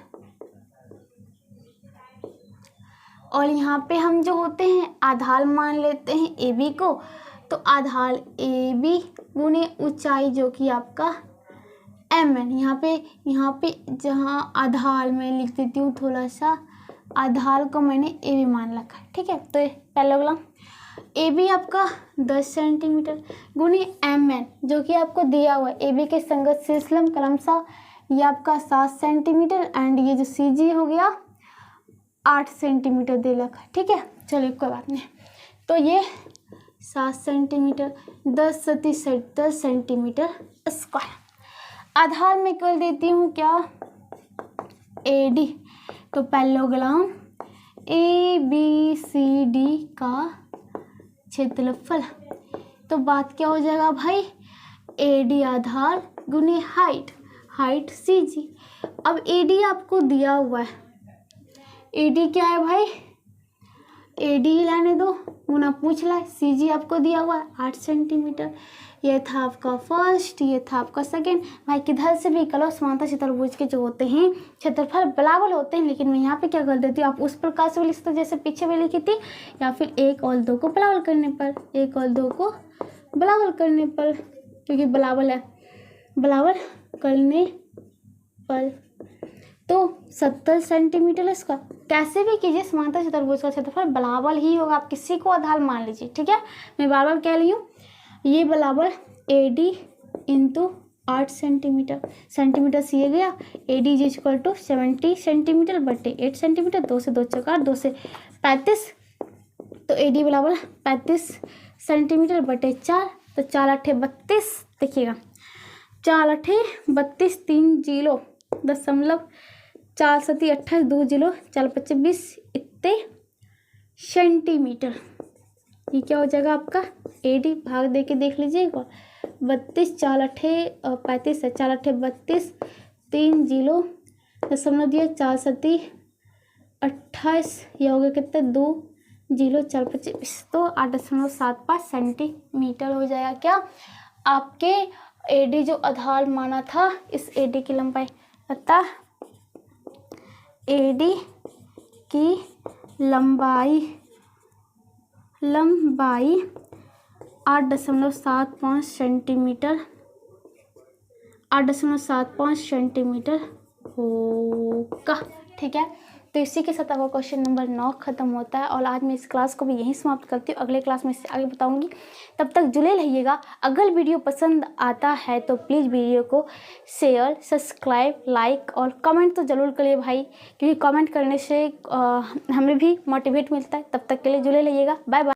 और यहाँ पे हम जो होते हैं आधार मान लेते हैं ए बी को, तो आधार ए बी गुने ऊंचाई जो कि आपका एम एन। यहाँ पे जहाँ आधार में लिख देती हूँ थोड़ा सा, आधार को मैंने ए बी मान रखा है। ठीक है, तो पैरेललोग्राम ए बी आपका 10 सेंटीमीटर गुने एम एन जो कि आपको दिया हुआ है ए बी के संगत शीर्षम क्रमशः ये आपका 7 सेंटीमीटर, एंड ये जो सी जी हो गया 8 सेंटीमीटर दे रखा है। ठीक है, चलिए कोई बात नहीं, तो ये 7 सेंटीमीटर 10 सेंटीमीटर स्क्वायर। आधार में कर देती हूँ क्या ए डी, तो parallelogram A B C D का क्षेत्रफल, तो बात क्या हो जाएगा भाई ए डी आधार गुने हाइट सी जी। अब ए डी आपको दिया हुआ है, ए डी क्या है भाई, AD ही लाने दो, वो ना पूछ रहा है। CG आपको दिया हुआ है 8 सेंटीमीटर। ये था आपका फर्स्ट, ये था आपका सेकेंड। भाई किधर से भी करो, समांतर चतुर्भुज के जो होते हैं क्षेत्रफल बराबर होते हैं, लेकिन मैं यहाँ पे क्या कर देती हूँ, आप उस प्रकार से भी लिख सकते हो जैसे पीछे भी लिखी थी, या फिर 1 और 2 को बराबर करने पर, 1 और 2 को बराबर करने पर, क्योंकि बराबर है, बराबर करने पर। तो 70 सेंटीमीटर है इसका। कैसे भी कीजिए समांतर चतुर्भुज का क्षेत्रफल बराबर ही होगा, आप किसी को आधार मान लीजिए, ठीक है। मैं बार बार कह रही हूँ, ये बराबर AD इंटू 8 सेंटीमीटर, सेंटीमीटर से ये गया, AD is equal to 70 centimetre बटे 8 सेंटीमीटर, 2 से 2 चौका 2 से 35, तो AD बराबर 35 सेंटीमीटर बटे 4, तो 4 8 32, देखिएगा 4 8 32, 3 जीरो 4 7 28, 2 जीरो 4 25 20, इतने सेंटीमीटर। ये क्या हो जाएगा आपका AD, भाग दे के देख लीजिएगा, 32 4 8 35 है, 4 8 32, 3 जीरो दशमलव दिया, 4 7 28, ये हो गया कितने 2 जीरो 4 25 20, तो 8.75 सेंटीमीटर हो जाएगा क्या आपके AD जो आधार माना था इस AD की लंबाई। अतः AD की लंबाई 8.75 सेंटीमीटर, 8.75 सेंटीमीटर होगा, ठीक है। तो इसी के साथ आपका क्वेश्चन नंबर 9 खत्म होता है, और आज मैं इस क्लास को भी यहीं समाप्त करती हूँ। अगले क्लास में इससे आगे बताऊंगी, तब तक जुड़े रहिएगा। अगर वीडियो पसंद आता है तो प्लीज़ वीडियो को शेयर, सब्सक्राइब, लाइक और कमेंट तो ज़रूर करिए भाई, क्योंकि कमेंट करने से हमें भी मोटिवेट मिलता है। तब तक के लिए जुड़े रहिएगा, बाय बाय।